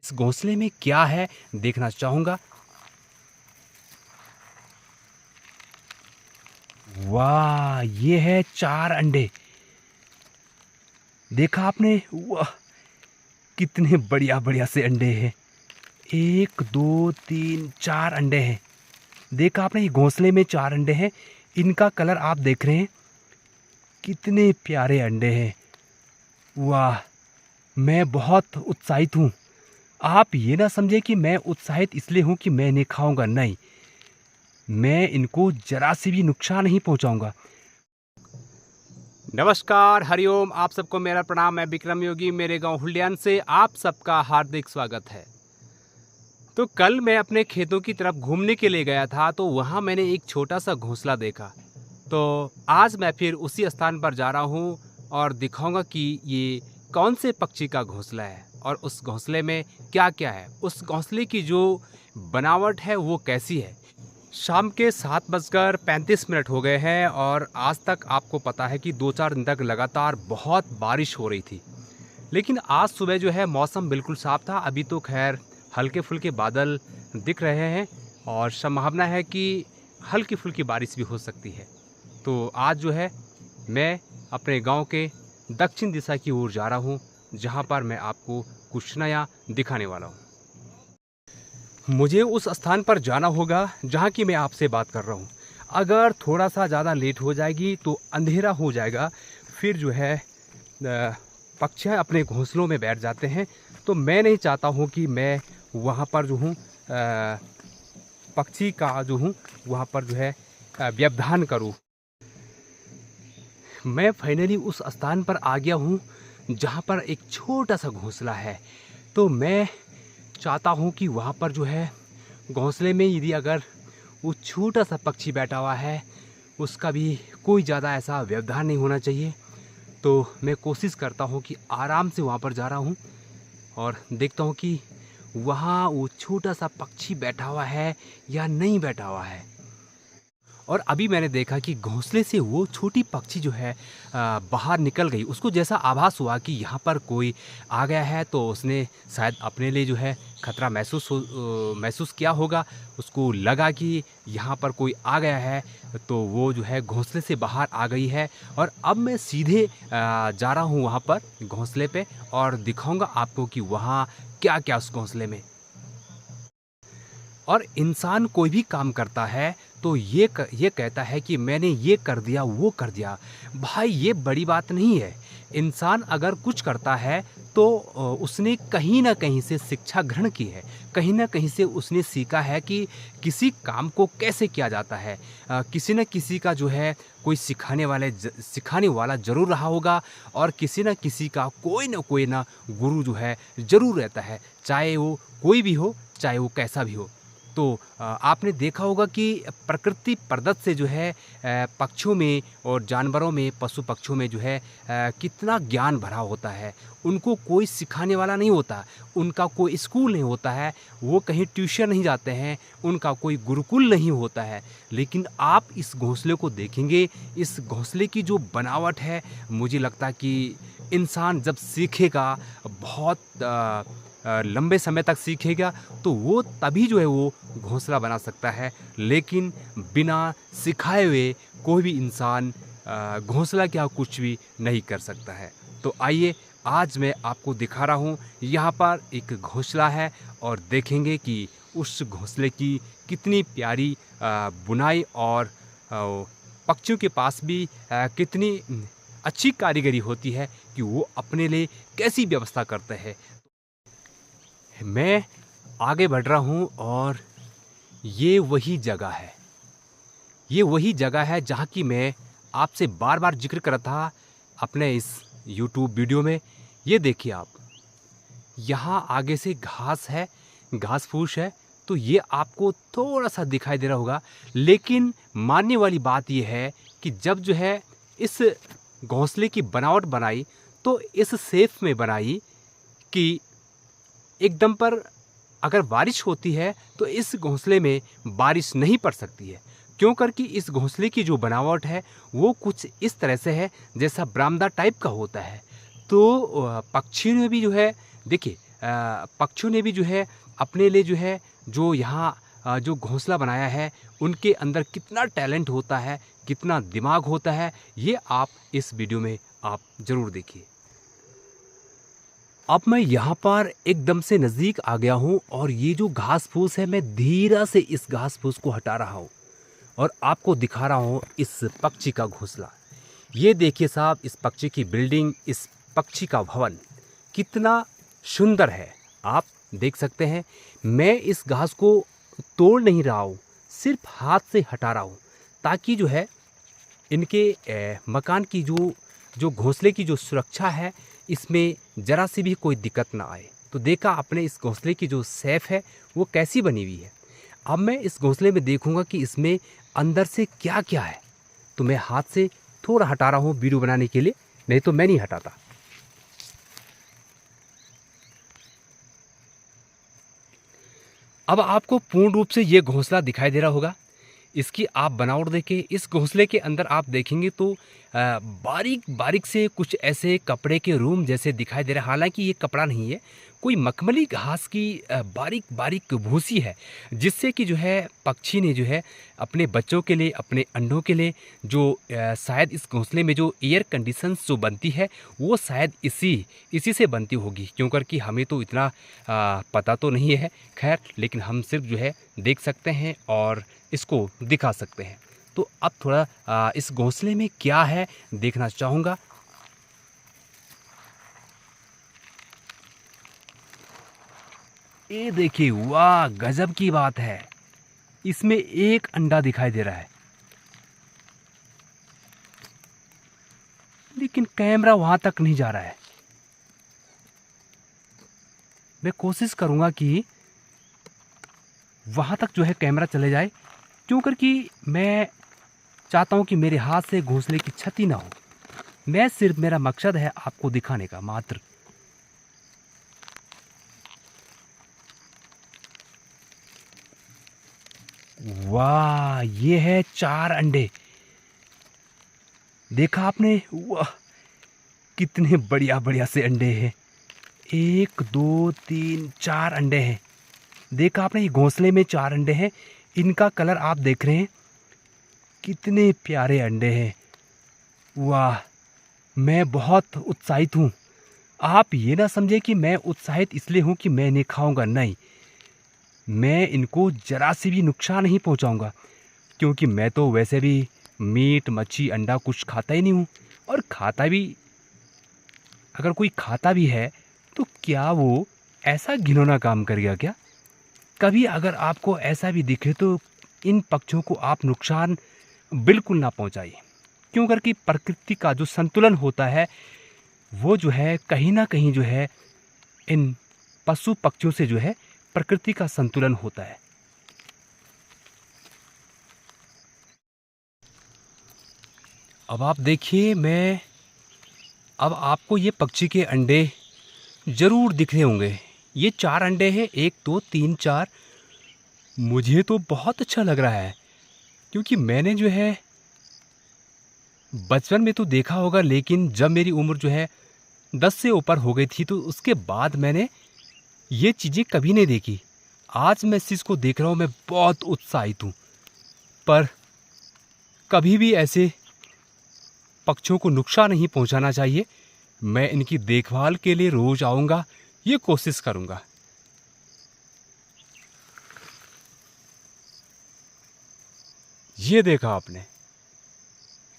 इस घोंसले में क्या है देखना चाहूँगा। वाह! ये है 4 अंडे। देखा आपने? वाह! कितने बढ़िया-बढ़िया से अंडे हैं। 1, 2, 3, 4 अंडे हैं। देखा आपने? ये घोंसले में 4 अंडे हैं। इनका कलर आप देख रहे हैं, कितने प्यारे अंडे हैं। वाह! मैं बहुत उत्साहित हूँ। आप ये ना समझें कि मैं उत्साहित इसलिए हूँ कि मैं इन्हें खाऊँगा, नहीं। मैं इनको ज़रा से भी नुकसान नहीं पहुँचाऊँगा। नमस्कार, हरिओम, आप सबको मेरा प्रणाम। मैं विक्रम योगी, मेरे गांव हुलियान से आप सबका हार्दिक स्वागत है। तो कल मैं अपने खेतों की तरफ घूमने के लिए गया था, तो वहां मैंने एक छोटा सा घोंसला देखा। तो आज मैं फिर उसी स्थान पर जा रहा हूं और दिखाऊंगा कि ये कौन से पक्षी का घोंसला है और उस घोंसले में क्या क्या है, उस घोंसले की जो बनावट है वो कैसी है। शाम के 7:35 हो गए हैं और आज तक आपको पता है कि 2-4 दिन तक लगातार बहुत बारिश हो रही थी। लेकिन आज सुबह जो है मौसम बिल्कुल साफ़ था। अभी तो खैर हल्के-फुल्के बादल दिख रहे हैं और संभावना है कि हल्की-फुल्की बारिश भी हो सकती है। तो आज जो है मैं अपने गांव के दक्षिण दिशा की ओर जा रहा हूं, जहां पर मैं आपको कुछ नया दिखाने वाला हूं। मुझे उस स्थान पर जाना होगा जहाँ की मैं आपसे बात कर रहा हूँ। अगर थोड़ा सा ज़्यादा लेट हो जाएगी तो अंधेरा हो जाएगा। फिर जो है पक्षी अपने घोंसलों में बैठ जाते हैं। तो मैं नहीं चाहता हूँ कि मैं वहाँ पर जो हूँ पक्षी का जो हूँ वहाँ पर जो है व्यवधान करूँ। मैं फाइनली उस स्थान पर आ गया हूँ जहाँ पर एक छोटा सा घोंसला है। तो मैं चाहता हूँ कि वहाँ पर जो है घोंसले में यदि अगर वो छोटा सा पक्षी बैठा हुआ है, उसका भी कोई ज़्यादा ऐसा व्यवधान नहीं होना चाहिए। तो मैं कोशिश करता हूँ कि आराम से वहाँ पर जा रहा हूँ और देखता हूँ कि वहाँ वो छोटा सा पक्षी बैठा हुआ है या नहीं बैठा हुआ है। और अभी मैंने देखा कि घोंसले से वो छोटी पक्षी जो है बाहर निकल गई। उसको जैसा आभास हुआ कि यहाँ पर कोई आ गया है, तो उसने शायद अपने लिए जो है खतरा महसूस किया होगा। उसको लगा कि यहाँ पर कोई आ गया है, तो वो जो है घोंसले से बाहर आ गई है। और अब मैं सीधे जा रहा हूँ वहाँ पर घोंसले पे और दिखाऊंगा आपको कि वहाँ क्या क्या उस घोंसले में। और इंसान कोई भी काम करता है तो ये कहता है कि मैंने ये कर दिया, वो कर दिया। भाई ये बड़ी बात नहीं है। इंसान अगर कुछ करता है तो उसने कहीं न कहीं से शिक्षा ग्रहण की है। कहीं न कहीं से उसने सीखा है कि किसी काम को कैसे किया जाता है। किसी न किसी का जो है कोई सिखाने वाला ज़रूर रहा होगा और किसी न किसी का कोई ना गुरु जो है ज़रूर रहता है। चाहे वो कोई भी हो, चाहे वो कैसा भी हो। तो आपने देखा होगा कि प्रकृति प्रदत्त से जो है पक्षियों में और जानवरों में, पशु पक्षियों में जो है कितना ज्ञान भरा होता है। उनको कोई सिखाने वाला नहीं होता, उनका कोई स्कूल नहीं होता है, वो कहीं ट्यूशन नहीं जाते हैं, उनका कोई गुरुकुल नहीं होता है। लेकिन आप इस घोंसले को देखेंगे, इस घोंसले की जो बनावट है, मुझे लगता है कि इंसान जब सीखेगा बहुत लंबे समय तक सीखेगा तो वो तभी जो है वो घोंसला बना सकता है। लेकिन बिना सिखाए हुए कोई भी इंसान घोंसला क्या कुछ भी नहीं कर सकता है। तो आइए आज मैं आपको दिखा रहा हूँ, यहाँ पर एक घोंसला है और देखेंगे कि उस घोंसले की कितनी प्यारी बुनाई और पक्षियों के पास भी कितनी अच्छी कारीगरी होती है कि वो अपने लिए कैसी व्यवस्था करते हैं। मैं आगे बढ़ रहा हूँ और ये वही जगह है। ये वही जगह है जहाँ की मैं आपसे बार बार जिक्र कर रहा था अपने इस YouTube वीडियो में। ये देखिए आप, यहाँ आगे से घास है, घास फूस है, तो ये आपको थोड़ा सा दिखाई दे रहा होगा। लेकिन मानने वाली बात ये है कि जब जो है इस घोंसले की बनावट बनाई तो इस शेप में बनाई कि एकदम पर अगर बारिश होती है तो इस घोंसले में बारिश नहीं पड़ सकती है। क्यों करके इस घोंसले की जो बनावट है वो कुछ इस तरह से है जैसा बरामदा टाइप का होता है। तो पक्षियों ने भी जो है देखिए पक्षियों ने भी जो है अपने लिए जो है जो यहाँ जो घोंसला बनाया है, उनके अंदर कितना टैलेंट होता है, कितना दिमाग होता है, ये आप इस वीडियो में आप ज़रूर देखिए। अब मैं यहाँ पर एकदम से नज़दीक आ गया हूँ और ये जो घास फूस है, मैं धीरे से इस घास फूस को हटा रहा हूँ और आपको दिखा रहा हूँ इस पक्षी का घोंसला। ये देखिए साहब, इस पक्षी की बिल्डिंग, इस पक्षी का भवन कितना सुंदर है, आप देख सकते हैं। मैं इस घास को तोड़ नहीं रहा हूँ, सिर्फ हाथ से हटा रहा हूँ ताकि जो है इनके मकान की जो घोंसले की जो सुरक्षा है, इसमें ज़रा सी भी कोई दिक्कत ना आए। तो देखा आपने इस घोंसले की जो सेफ है वो कैसी बनी हुई है। अब मैं इस घोंसले में देखूंगा कि इसमें अंदर से क्या क्या है, तो मैं हाथ से थोड़ा हटा रहा हूँ वीडियो बनाने के लिए, नहीं तो मैं नहीं हटाता। अब आपको पूर्ण रूप से ये घोंसला दिखाई दे रहा होगा। इसकी आप बनावट देखिए, इस घोंसले के अंदर आप देखेंगे तो बारीक बारीक से कुछ ऐसे कपड़े के रूम जैसे दिखाई दे रहा है। हालांकि ये कपड़ा नहीं है, कोई मखमली घास की बारीक बारीक भूसी है, जिससे कि जो है पक्षी ने जो है अपने बच्चों के लिए, अपने अंडों के लिए जो शायद इस घोंसले में जो एयर कंडीशंस जो बनती है वो शायद इसी से बनती होगी, क्यों करके हमें तो इतना पता तो नहीं है। खैर, लेकिन हम सिर्फ जो है देख सकते हैं और इसको दिखा सकते हैं। तो अब थोड़ा इस घोंसले में क्या है देखना चाहूँगा। ये देखिए, वाह गजब की बात है, इसमें एक अंडा दिखाई दे रहा है, लेकिन कैमरा वहां तक नहीं जा रहा है। मैं कोशिश करूंगा कि वहां तक जो है कैमरा चले जाए, क्यों करके मैं चाहता हूं कि मेरे हाथ से घोंसले की क्षति ना हो। मैं सिर्फ, मेरा मकसद है आपको दिखाने का मात्र। वाह, ये है 4 अंडे, देखा आपने? वाह, कितने बढ़िया बढ़िया से अंडे हैं। 1 2 3 4 अंडे हैं, देखा आपने? ये घोंसले में 4 अंडे हैं। इनका कलर आप देख रहे हैं, कितने प्यारे अंडे हैं। वाह, मैं बहुत उत्साहित हूँ। आप ये ना समझे कि मैं उत्साहित इसलिए हूँ कि मैं इन्हें खाऊंगा, नहीं, मैं इनको जरा से भी नुकसान नहीं पहुँचाऊँगा, क्योंकि मैं तो वैसे भी मीट मच्छी अंडा कुछ खाता ही नहीं हूँ। और खाता भी, अगर कोई खाता भी है तो क्या वो ऐसा घिनौना काम करेगा क्या? कभी अगर आपको ऐसा भी दिखे तो इन पक्षियों को आप नुकसान बिल्कुल ना पहुंचाइए, क्यों करके प्रकृति का जो संतुलन होता है वो जो है कहीं ना कहीं जो है इन पशु पक्षियों से जो है प्रकृति का संतुलन होता है। अब आप देखिए, मैं अब आपको ये पक्षी के अंडे ज़रूर दिख रहे होंगे। ये 4 अंडे हैं, 1 2 3 4। मुझे तो बहुत अच्छा लग रहा है, क्योंकि मैंने जो है बचपन में तो देखा होगा, लेकिन जब मेरी उम्र जो है 10 से ऊपर हो गई थी तो उसके बाद मैंने ये चीज़ें कभी नहीं देखी। आज मैं इस चीज़ को देख रहा हूँ, मैं बहुत उत्साहित हूँ। पर कभी भी ऐसे पक्षियों को नुकसान नहीं पहुँचाना चाहिए। मैं इनकी देखभाल के लिए रोज़ आऊँगा, ये कोशिश करूँगा। ये देखा आपने,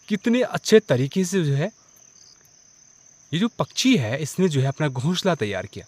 कितने अच्छे तरीके से जो है ये जो पक्षी है इसने जो है अपना घोंसला तैयार किया।